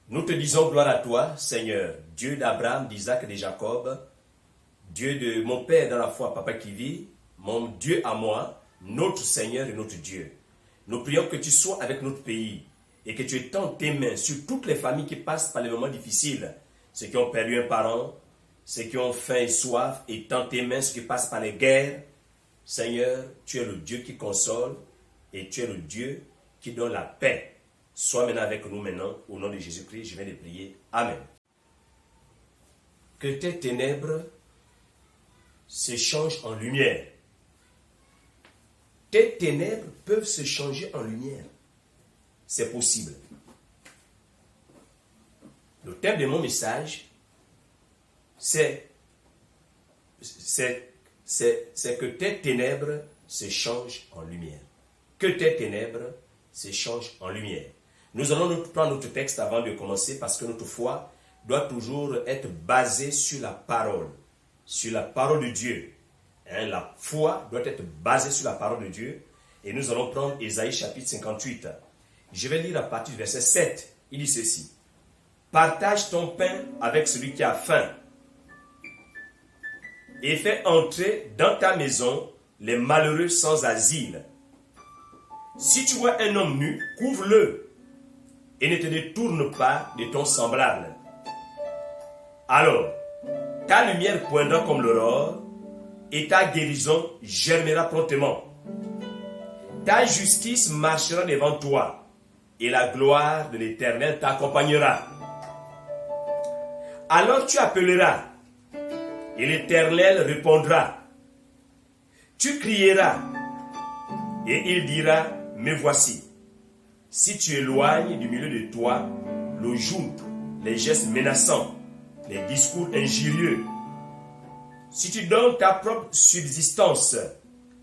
Nous te disons gloire à toi, Seigneur, Dieu d'Abraham, d'Isaac et de Jacob, Dieu de mon Père dans la foi, Papa qui vit, mon Dieu à moi, notre Seigneur et notre Dieu. Nous prions que tu sois avec notre pays et que tu étends tes mains sur toutes les familles qui passent par les moments difficiles, ceux qui ont perdu un parent, ceux qui ont faim et soif, étends tes mains, ceux qui passent par les guerres. Seigneur, tu es le Dieu qui console et tu es le Dieu qui donne la paix. Sois maintenant avec nous maintenant, au nom de Jésus-Christ, je viens de prier. Amen. Que tes ténèbres se changent en lumière. Tes ténèbres peuvent se changer en lumière. C'est possible. Le thème de mon message, c'est que tes ténèbres se changent en lumière. Que tes ténèbres se changent en lumière. Nous allons prendre notre texte avant de commencer parce que notre foi doit toujours être basée sur la parole de Dieu. La foi doit être basée sur la parole de Dieu. Et nous allons prendre Ésaïe chapitre 58. Je vais lire à partir du verset 7. Il dit ceci. Partage ton pain avec celui qui a faim et fais entrer dans ta maison les malheureux sans asile. Si tu vois un homme nu, couvre-le et ne te détourne pas de ton semblable. Alors, ta lumière poindra comme l'aurore et ta guérison germera promptement. Ta justice marchera devant toi et la gloire de l'Éternel t'accompagnera. Alors tu appelleras et l'Éternel répondra. Tu crieras et il dira, me voici. Si tu éloignes du milieu de toi le joug, les gestes menaçants, les discours injurieux, si tu donnes ta propre subsistance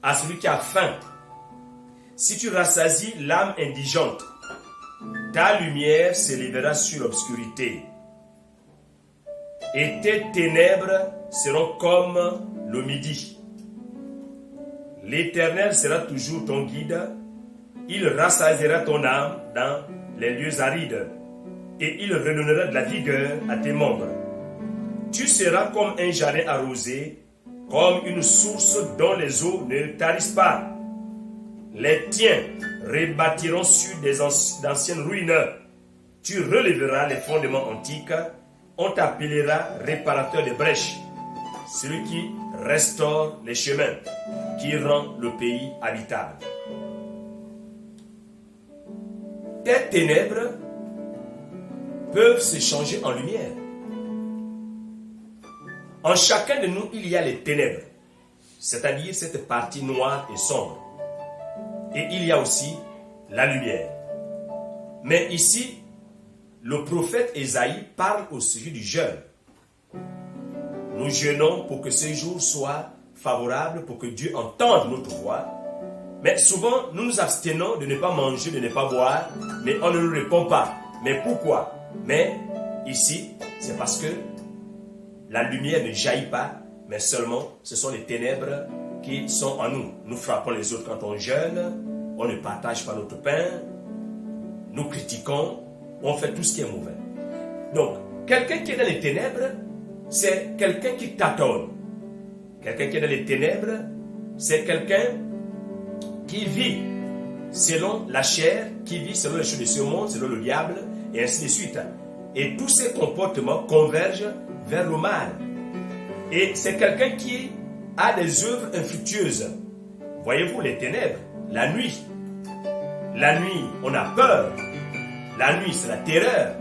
à celui qui a faim, si tu rassasies l'âme indigente, ta lumière s'élèvera sur l'obscurité et tes ténèbres seront comme le midi. L'Éternel sera toujours ton guide. Il rassasiera ton âme dans les lieux arides et il redonnera de la vigueur à tes membres. Tu seras comme un jardin arrosé, comme une source dont les eaux ne tarissent pas. Les tiens rebâtiront sur d'anciennes ruines. Tu relèveras les fondements antiques. On t'appellera réparateur des brèches, celui qui restaure les chemins, qui rend le pays habitable. Tes ténèbres peuvent se changer en lumière. En chacun de nous, il y a les ténèbres, c'est-à-dire cette partie noire et sombre. Et il y a aussi la lumière. Mais ici, le prophète Ésaïe parle au sujet du jeûne. Nous jeûnons pour que ce jour soit favorable, pour que Dieu entende notre voix. Mais souvent, nous nous abstenons de ne pas manger, de ne pas boire, mais on ne nous répond pas. Mais pourquoi? Mais ici, c'est parce que la lumière ne jaillit pas, mais seulement ce sont les ténèbres qui sont en nous. Nous frappons les autres quand on jeûne, on ne partage pas notre pain, nous critiquons, on fait tout ce qui est mauvais. Donc, quelqu'un qui est dans les ténèbres, c'est quelqu'un qui tâtonne. Quelqu'un qui est dans les ténèbres, c'est quelqu'un qui vit selon la chair, qui vit selon les choses de ce monde, selon le diable, et ainsi de suite. Et tous ces comportements convergent vers le mal. Et c'est quelqu'un qui a des œuvres infructueuses. Voyez-vous les ténèbres, la nuit. La nuit, on a peur. La nuit, c'est la terreur.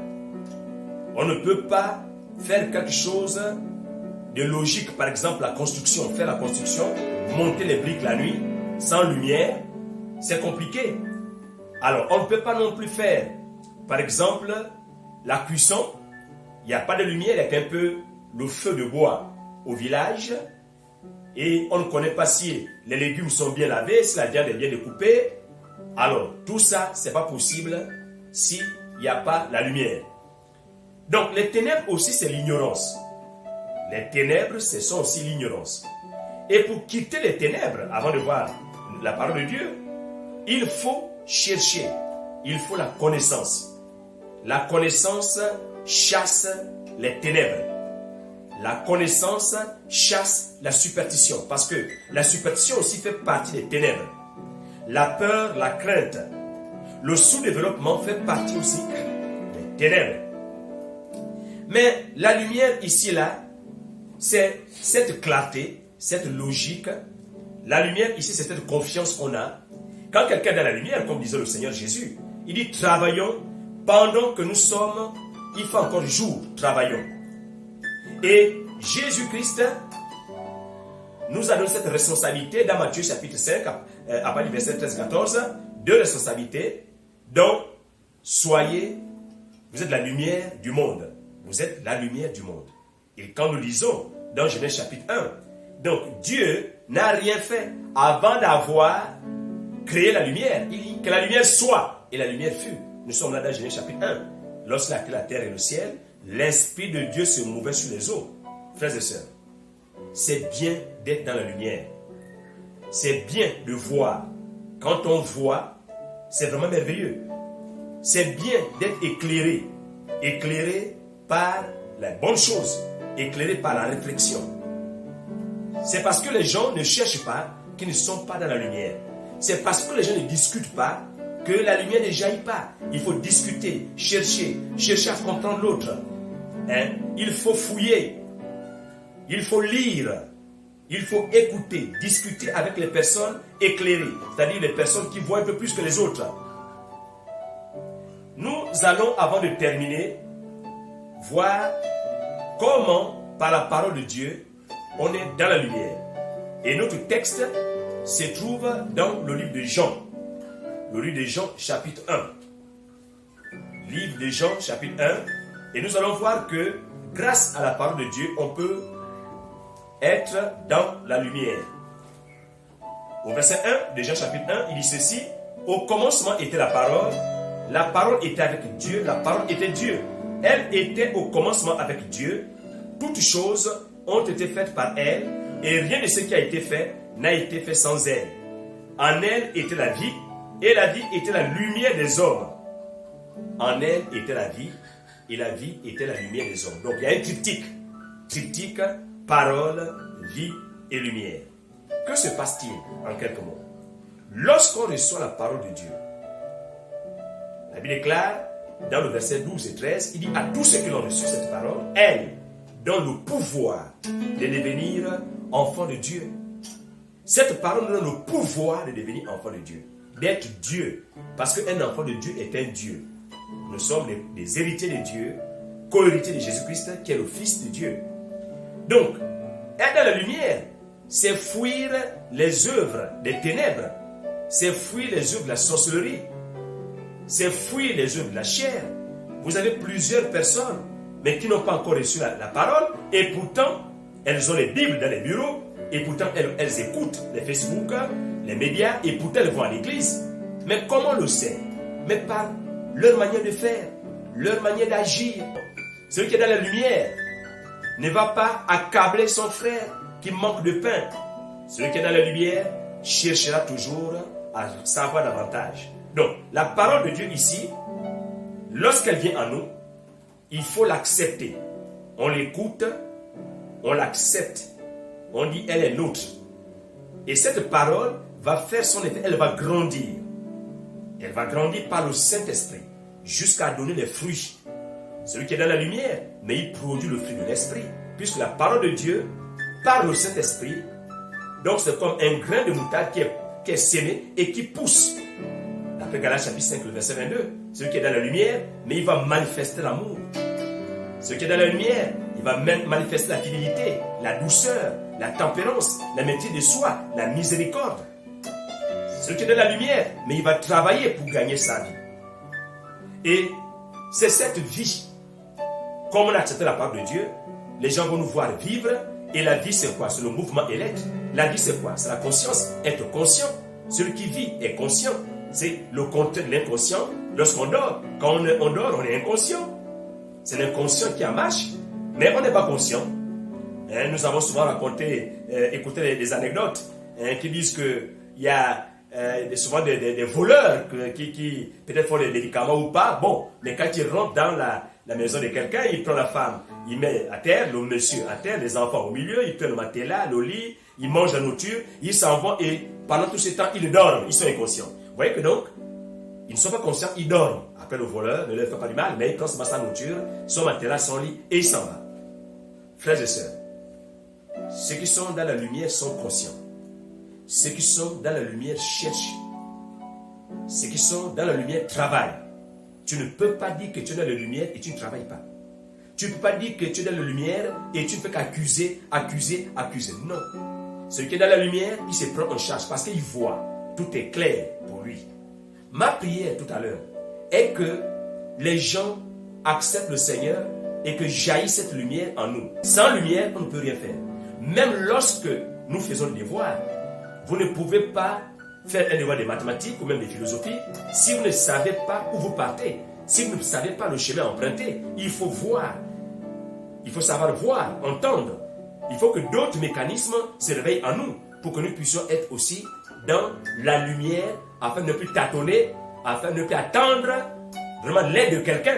On ne peut pas faire quelque chose de logique. Par exemple, la construction. Faire la construction, monter les briques la nuit, sans lumière, c'est compliqué. Alors, on ne peut pas non plus faire, par exemple, la cuisson. Il n'y a pas de lumière, il n'y a qu'un peu le feu de bois au village. Et on ne connaît pas si les légumes sont bien lavés, si la viande est bien découpée. Alors, tout ça, ce n'est pas possible s'il n'y a pas la lumière. Donc, les ténèbres aussi, c'est l'ignorance. Les ténèbres, ce sont aussi l'ignorance. Et pour quitter les ténèbres, avant de voir la parole de Dieu, il faut chercher, il faut la connaissance. la connaissance chasse les ténèbres. La connaissance chasse la superstition, parce que la superstition aussi fait partie des ténèbres. La peur, la crainte, le sous-développement fait partie aussi des ténèbres. Mais la lumière ici et là, c'est cette clarté, cette logique. La lumière ici, c'est cette confiance qu'on a. Quand quelqu'un est dans la lumière, comme disait le Seigneur Jésus, il dit travaillons pendant que nous sommes, il fait encore jour, travaillons. Et Jésus-Christ nous a donné cette responsabilité dans Matthieu chapitre 5, à partir du verset 13-14, deux responsabilités. Donc, soyez, vous êtes la lumière du monde. Vous êtes la lumière du monde. Et quand nous lisons dans Genèse chapitre 1, donc Dieu n'a rien fait avant d'avoir créé la lumière. Il dit que la lumière soit, et la lumière fut. Nous sommes là dans Genèse chapitre 1. Lorsqu'il a créé la terre et le ciel, l'Esprit de Dieu se mouvait sur les eaux. Frères et sœurs, c'est bien d'être dans la lumière. C'est bien de voir. Quand on voit, c'est vraiment merveilleux. C'est bien d'être éclairé. Éclairé par la bonne chose. Éclairé par la réflexion. C'est parce que les gens ne cherchent pas qu'ils ne sont pas dans la lumière. C'est parce que les gens ne discutent pas que la lumière ne jaillit pas. Il faut discuter, chercher à comprendre l'autre. Il faut fouiller. Il faut lire. Il faut écouter, discuter avec les personnes éclairées, c'est-à-dire les personnes qui voient un peu plus que les autres. Nous allons, avant de terminer, voir comment, par la parole de Dieu, on est dans la lumière. Et notre texte se trouve dans le livre de Jean. Le livre de Jean, chapitre 1. Livre de Jean, chapitre 1. Et nous allons voir que, grâce à la parole de Dieu, on peut être dans la lumière. Au verset 1 de Jean, chapitre 1, il dit ceci. Au commencement était la parole était avec Dieu, la parole était Dieu. Elle était au commencement avec Dieu. Toutes choses ont été faites par elle, et rien de ce qui a été fait n'a été fait sans elle. En elle était la vie, et la vie était la lumière des hommes. En elle était la vie, et la vie était la lumière des hommes. Donc il y a un triptyque. Triptyque, parole, vie et lumière. Que se passe-t-il en quelques mots? Lorsqu'on reçoit la parole de Dieu, la Bible déclare dans le verset 12 et 13, il dit à tous ceux qui l'ont reçu cette parole, elle donne le pouvoir de devenir enfant de Dieu. Cette parole nous donne le pouvoir de devenir enfant de Dieu, d'être Dieu, parce qu'un enfant de Dieu est un Dieu. Nous sommes des héritiers de Dieu, co-héritiers de Jésus-Christ, qui est le Fils de Dieu. Donc, être dans la lumière, c'est fuir les œuvres des ténèbres, c'est fuir les œuvres de la sorcellerie, c'est fuir les œuvres de la chair. Vous avez plusieurs personnes, mais qui n'ont pas encore reçu la parole, et pourtant, elles ont les Bibles dans les bureaux, et pourtant, elles écoutent les Facebook, les médias, et pourtant, elles vont à l'église. Mais comment on le sait? Mais par leur manière de faire, leur manière d'agir. Celui qui est dans la lumière ne va pas accabler son frère qui manque de pain. Celui qui est dans la lumière cherchera toujours à savoir davantage. Donc, la parole de Dieu ici, lorsqu'elle vient à nous, il faut l'accepter. On l'écoute, on l'accepte. On dit, elle est nôtre. Et cette parole va faire son effet, elle va grandir. Elle va grandir par le Saint-Esprit, jusqu'à donner les fruits. Celui qui est dans la lumière, mais il produit le fruit de l'Esprit, puisque la parole de Dieu, par le Saint-Esprit, donc c'est comme un grain de moutarde qui est sémé et qui pousse. D'après Galates chapitre 5, le verset 22, celui qui est dans la lumière, mais il va manifester l'amour. Celui qui est dans la lumière, il va manifester la fidélité, la douceur, la tempérance, la maîtrise de soi, la miséricorde. Celui qui est dans la lumière, mais il va travailler pour gagner sa vie. Et c'est cette vie, comme on a accepté la parole de Dieu, les gens vont nous voir vivre. Et la vie, c'est quoi? C'est le mouvement et l'être. La vie, c'est quoi? C'est la conscience. Être conscient. Celui qui vit est conscient. C'est le contraire de l'inconscient. Lorsqu'on dort, quand on dort, on est inconscient. C'est l'inconscient qui en marche, mais on n'est pas conscient. Nous avons souvent écouté des anecdotes qui disent qu'il y a souvent des voleurs qui peut-être font des médicaments ou pas. Bon, mais quand ils rentrent dans la maison de quelqu'un, il prend la femme, il met à terre, le monsieur à terre, les enfants au milieu, il prend le matelas, le lit, il mange la nourriture, ils s'en vont et pendant tout ce temps, ils dorment, ils sont inconscients. Vous voyez que donc, ils ne sont pas conscients, ils dorment. Après le voleur ne leur fait pas du mal, mais il prend sa nourriture, son matelas, son lit et il s'en va. Frères et sœurs, ceux qui sont dans la lumière sont conscients. Ceux qui sont dans la lumière cherchent. Ceux qui sont dans la lumière travaillent. Tu ne peux pas dire que tu es dans la lumière et tu ne travailles pas. Tu ne peux pas dire que tu es dans la lumière et tu ne fais qu'accuser, accuser, accuser. Non. Celui qui est dans la lumière, il se prend en charge parce qu'il voit. Tout est clair pour lui. Ma prière tout à l'heure est que les gens acceptent le Seigneur et que jaillisse cette lumière en nous. Sans lumière, on ne peut rien faire. Même lorsque nous faisons le devoir, vous ne pouvez pas faire un devoir de mathématiques ou même de philosophie si vous ne savez pas où vous partez, si vous ne savez pas le chemin emprunté. Il faut voir, il faut savoir voir, entendre. Il faut que d'autres mécanismes se réveillent en nous pour que nous puissions être aussi dans la lumière afin de ne plus tâtonner, afin de ne plus attendre vraiment l'aide de quelqu'un.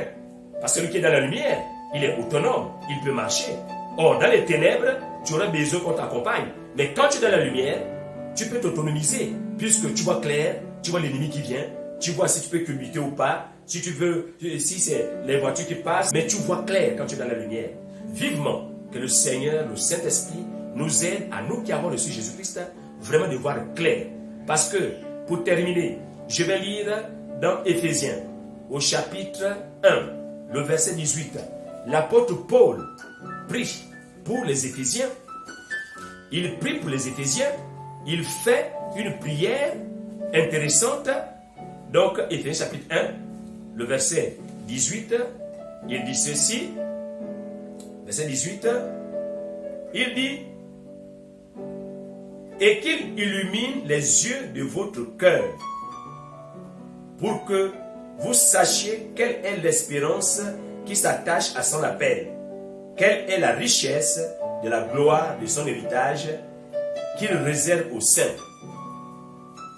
Parce que celui qui est dans la lumière, il est autonome, il peut marcher. Or, dans les ténèbres, tu auras besoin qu'on t'accompagne. Mais quand tu es dans la lumière, tu peux t'autonomiser, puisque tu vois clair, tu vois l'ennemi qui vient, tu vois si tu peux culbuter ou pas, si tu veux, si c'est les voitures qui passent, mais tu vois clair quand tu es dans la lumière. Vivement que le Seigneur, le Saint-Esprit, nous aide à nous qui avons reçu Jésus-Christ, vraiment de voir clair. Parce que, pour terminer, je vais lire dans Éphésiens, au chapitre 1, le verset 18. L'apôtre Paul prie pour les Éphésiens. Il prie pour les Éphésiens. Il fait une prière intéressante. Donc, Éphésiens chapitre 1, le verset 18, il dit ceci. Verset 18, il dit: et qu'il illumine les yeux de votre cœur, pour que vous sachiez quelle est l'espérance qui s'attache à son appel, quelle est la richesse de la gloire de son héritage qu'il réserve aux saints,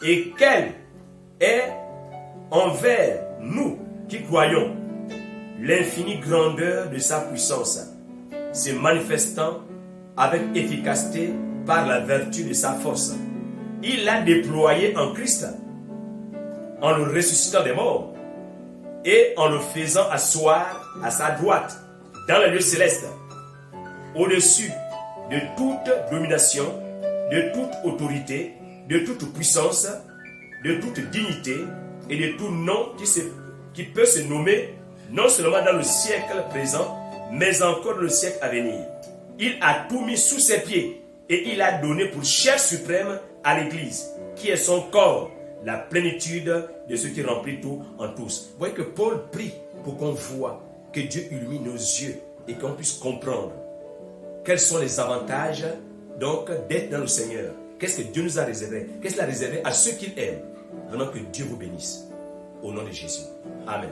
et quelle est envers nous qui croyons l'infinie grandeur de sa puissance, se manifestant avec efficacité par la vertu de sa force. Il l'a déployé en Christ, en le ressuscitant des morts et en le faisant asseoir à sa droite dans les lieux célestes, au-dessus de toute domination, de toute autorité, de toute puissance, de toute dignité et de tout nom qui peut se nommer non seulement dans le siècle présent, mais encore dans le siècle à venir. Il a tout mis sous ses pieds et il a donné pour chef suprême à l'Église, qui est son corps, la plénitude de ce qui remplit tout en tous. Vous voyez que Paul prie pour qu'on voit, que Dieu illumine nos yeux et qu'on puisse comprendre quels sont les avantages donc d'être dans le Seigneur. Qu'est-ce que Dieu nous a réservé? Qu'est-ce qu'il a réservé à ceux qu'il aime? Vraiment que Dieu vous bénisse. Au nom de Jésus. Amen.